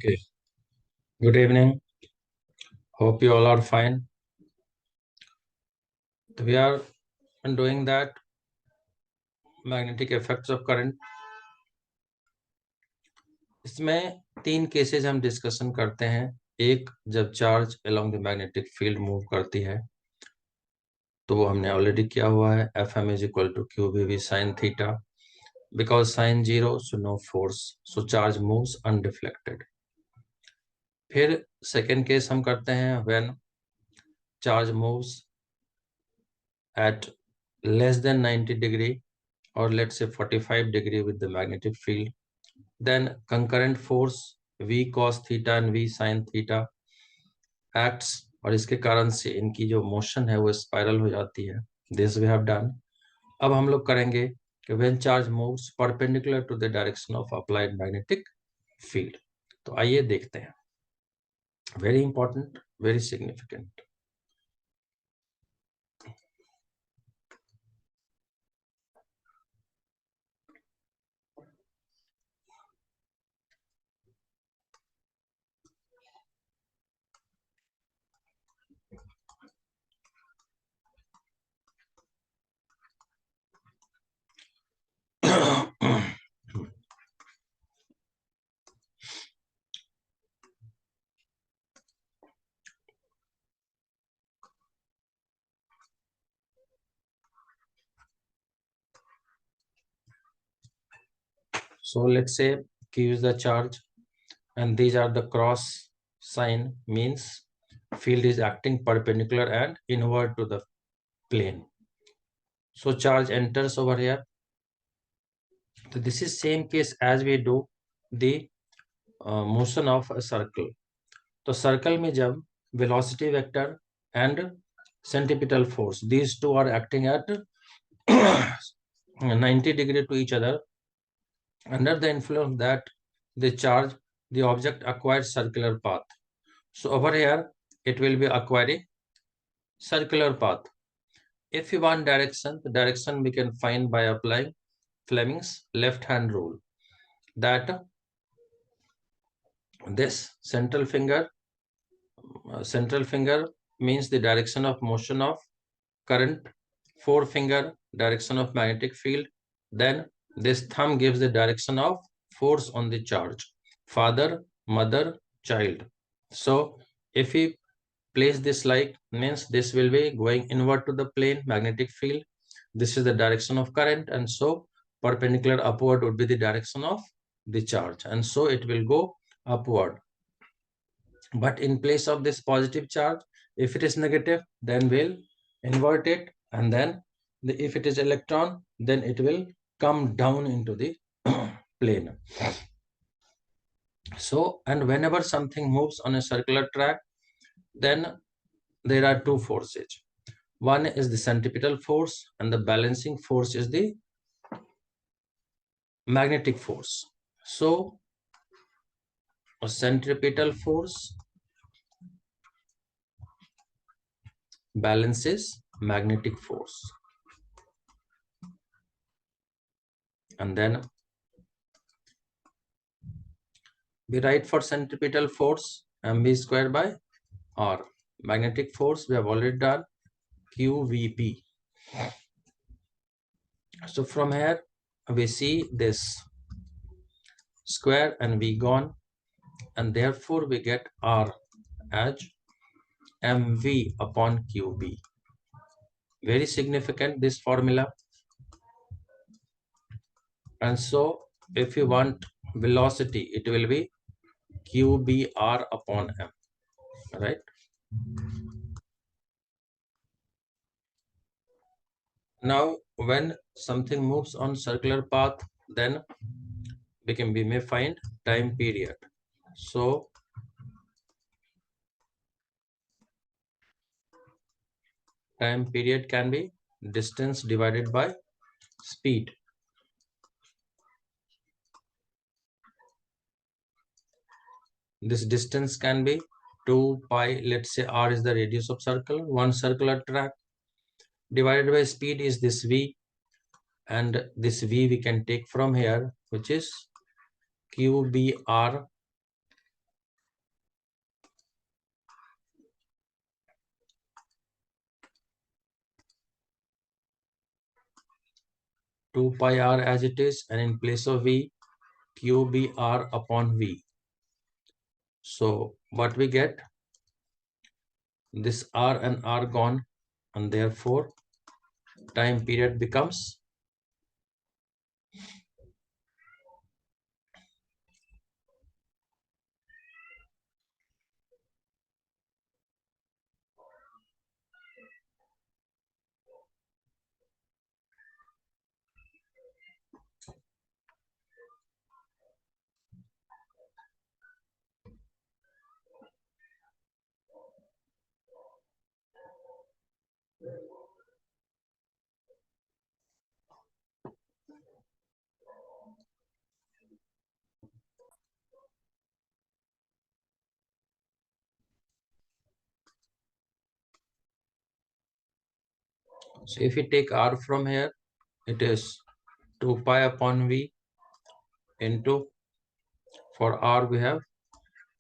Okay, good evening. Hope you all are fine. We are doing that magnetic effects of current. इसमें तीन cases हम discussion करते हैं। एक, जब charge along the magnetic field move करती है, तो वो हमने ऑलरेडी किया हुआ है। Fm is equal to Q V sine theta, because sine zero so no force, so charge moves undeflected. फिर सेकेंड केस हम करते हैं when charge moves at less than 90 degree or let's say 45 degree with the magnetic field, then concurrent force v cos theta and v sin theta acts, और इसके कारण से इनकी जो मोशन है वो स्पाइरल हो जाती है। This we have done. अब हम लोग करेंगे कि when charge moves perpendicular to the direction of applied magnetic field. तो आइए देखते हैं। Very important, very significant. So let's say Q is the charge and these are the cross sign, means field is acting perpendicular and inward to the plane. So charge enters over here. So this is same case as we do the motion of a circle. तो circle में जब velocity vector and centripetal force, these two are acting at 90 degree to each other. Under the influence of that, the object acquires circular path. So over here, it will be acquiring circular path. If you want direction, the direction we can find by applying Fleming's left-hand rule. That this central finger means the direction of motion of current, forefinger direction of magnetic field, then this thumb gives the direction of force on the charge, father, mother, child. So if we place this like, means this will be going inward to the plane magnetic field, this is the direction of current, and so perpendicular upward would be the direction of the charge, and so it will go upward. But in place of this positive charge, if it is negative, then we'll invert it, and then if it is electron, then it will come down into the plane. So, and whenever something moves on a circular track, then there are two forces. One is the centripetal force, and the balancing force is the magnetic force. So a centripetal force balances magnetic force, and then we write for centripetal force mv square by r. Magnetic force we have already done, qvp. So from here we see this square and v gone, and therefore we get r as mv upon qb. Very significant, this formula. And so if you want velocity, it will be qbr upon m, right? Now when something moves on circular path, then we may find time period. So time period can be distance divided by speed. This distance can be 2 pi, let's say r is the radius of circle, one circular track, divided by speed is this v, and this v we can take from here, which is qbr 2 pi r as it is, and in place of v, qb r upon v. So what we get, this r and r gone, and therefore time period becomes so if we take r from here, it is 2 pi upon v into, for r we have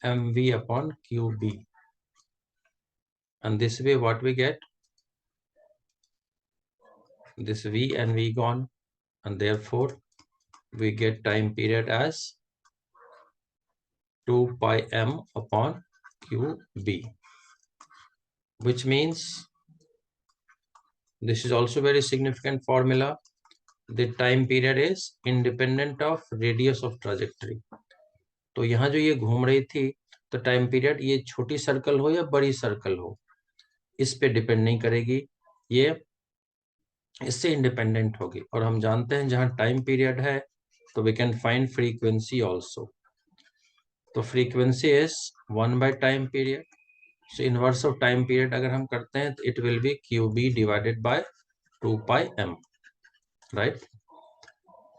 mv upon qb, and this way what we get, this v and v gone, and therefore we get time period as 2 pi m upon qb, which means this is also very significant formula. The time period is independent of radius of trajectory. तो यहाँ जो ये घूम रही थी, तो time period ये छोटी सर्कल हो या बड़ी सर्कल हो, इस पे डिपेंड नहीं करेगी, ये इससे इंडिपेंडेंट होगी। और हम जानते हैं जहां टाइम पीरियड है तो we can find frequency also. तो frequency is 1 by time period. So inverse of time period अगर हम करते हैं तो it will be QB divided by 2 pi m, right.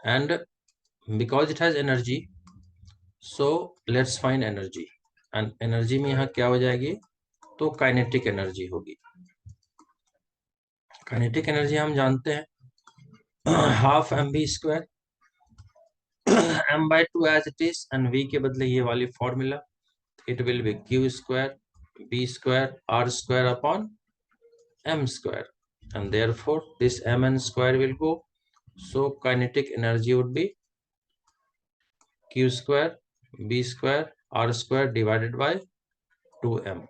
And because it has energy, so let's find energy. And energy में यहाँ क्या हो जाएगी, तो काइनेटिक एनर्जी होगी। काइनेटिक एनर्जी हम जानते हैं half mv², m/2 as it is, and v के बदले ये वाली formula, it will be q² b² r² upon m², and therefore this mn² will go, so kinetic energy would be q² b² r² divided by 2m।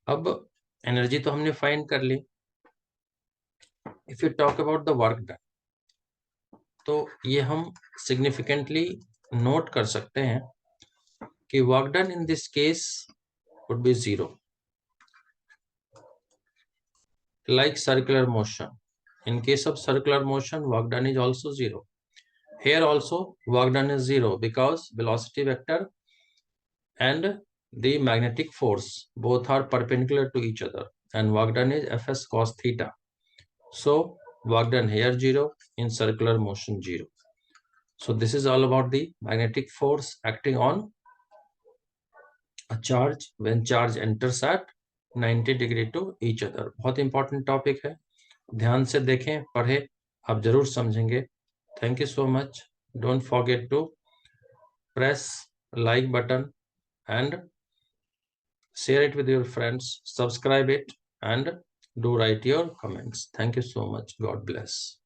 अब energy तो हमने find कर ली। If you talk about the work done, तो ये हम significantly note कर सकते हैं कि work done in this case would be 0, like circular motion. In case of circular motion, work done is also 0. Here also work done is 0 because velocity vector and the magnetic force both are perpendicular to each other, and work done is Fs cos theta. So work done here 0, in circular motion 0. So this is all about the magnetic force acting on a charge when charge enters at 90 degree to each other. बहुत important topic है, ध्यान से देखें, पढ़े, आप जरूर समझेंगे। Thank you so much. Don't forget to press like button and share it with your friends, subscribe it, and do write your comments. Thank you so much. God bless.